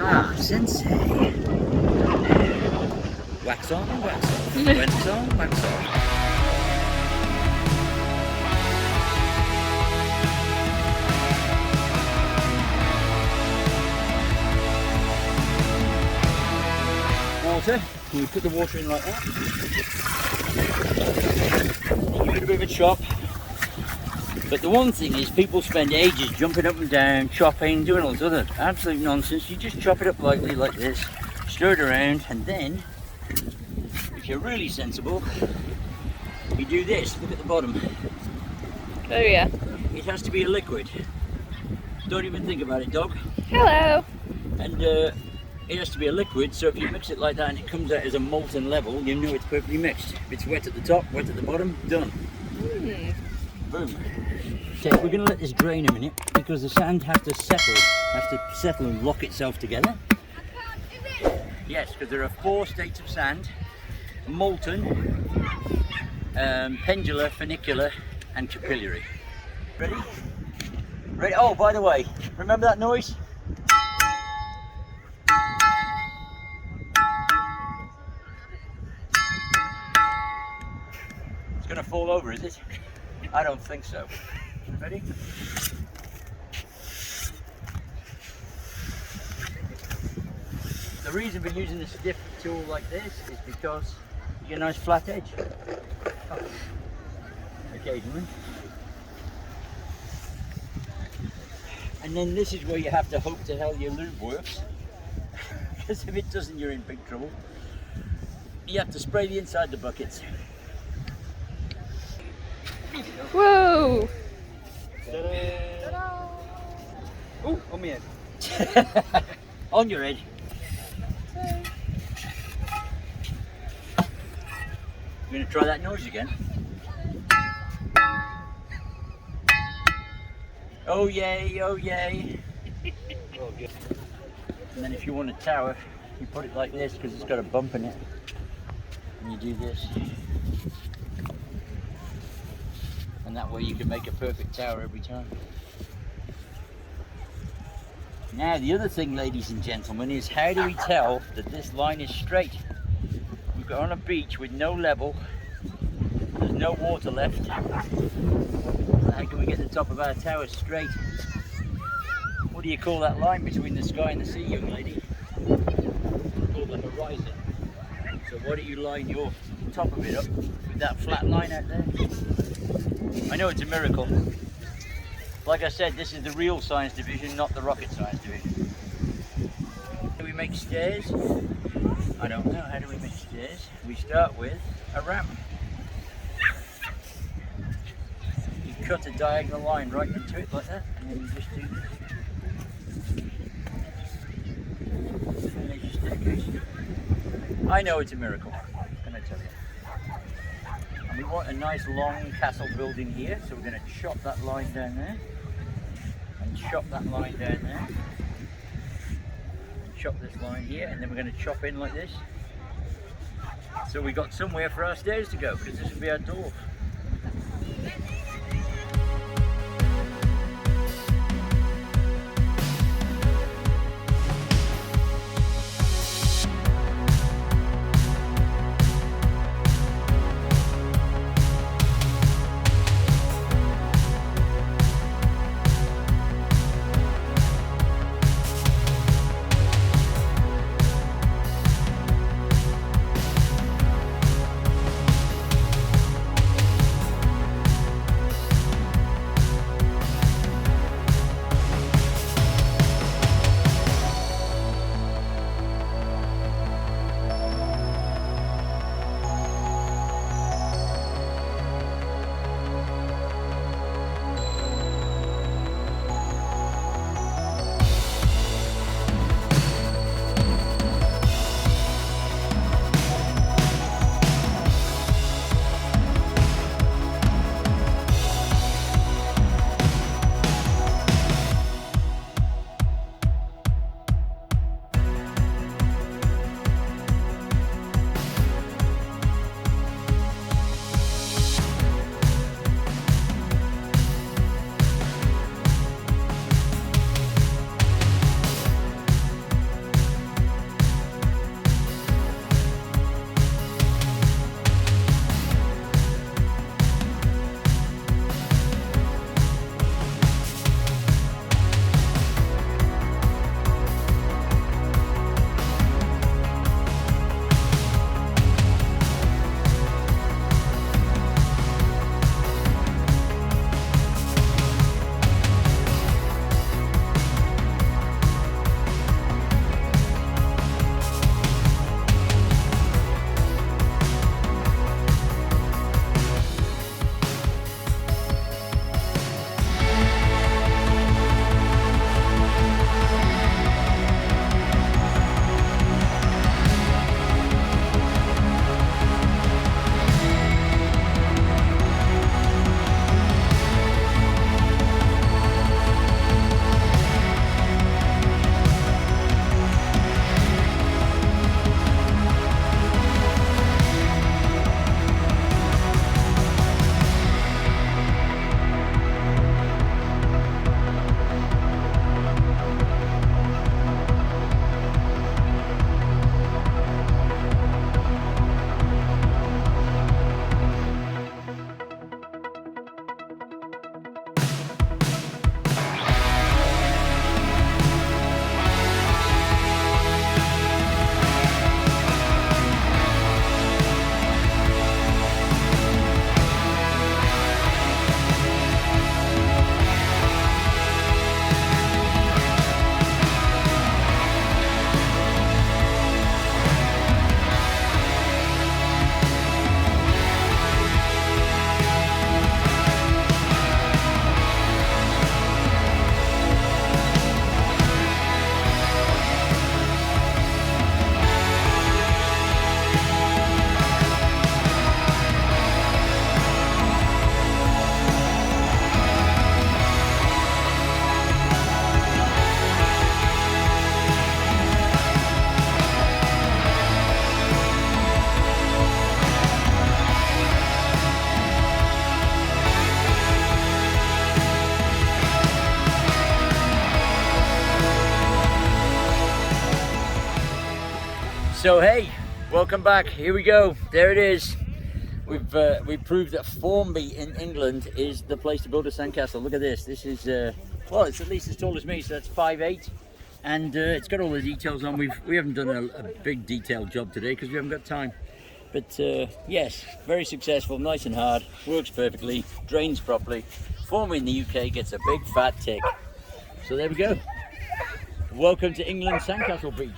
Ah, sensei. Wax on, wax off. Wax on, wax off. Water. We put the water in like that. Give it a bit of a chop. But the one thing is, people spend ages jumping up and down, chopping, doing all this other absolute nonsense. You just chop it up lightly like this, stir it around, and then, if you're really sensible, you do this. Look at the bottom. Oh yeah. It has to be a liquid. Don't even think about it, dog. Hello. And it has to be a liquid, so if you mix it like that and it comes out as a molten level, you know it's perfectly mixed. If it's wet at the top, wet at the bottom, done. Boom. Okay, we're going to let this drain a minute because the sand has to settle and lock itself together. Yes, because there are 4 states of sand: molten, pendular, funicular, and capillary. Ready? Ready? Oh, by the way, remember that noise? It's going to fall over, is it? I don't think so. Ready? The reason for using a stiff tool like this is because you get a nice flat edge. Occasionally. And then this is where you have to hope to hell your lube works. Because if it doesn't, you're in big trouble. You have to spray the inside the buckets. Whoa! Oh, on my head. On your head. You're going to try that noise again? Oh yay, oh yay. And then if you want a tower, you put it like this because it's got a bump in it. And you do this. And that way you can make a perfect tower every time. Now the other thing, ladies and gentlemen, is how do we tell that this line is straight? We've got on a beach with no level, there's no water left. So how can we get the top of our tower straight? What do you call that line between the sky and the sea, young lady? It's called the horizon. So why don't you line your top of it up with that flat line out there? I know it's a miracle. Like I said, this is the real science division, not the rocket science division. How do we make stairs? I don't know. How do we make stairs? We start with a ramp. You cut a diagonal line right into it like that, and then you just do this. And there's your staircase. I know it's a miracle, can I tell you? And we want a nice long castle building here, so we're going to chop that line down there. And chop that line down there. And chop this line here, and then we're going to chop in like this. So we got somewhere for our stairs to go, because this will be our door. So hey, welcome back. Here we go. There it is. We've proved that Formby in England is the place to build a sandcastle. Look at this. This is well, it's at least as tall as me, so that's 5'8", and it's got all the details on. We haven't done a big detailed job today because we haven't got time. But yes, very successful, nice and hard, works perfectly, drains properly. Formby in the UK gets a big fat tick. So there we go. Welcome to England Sandcastle Beach.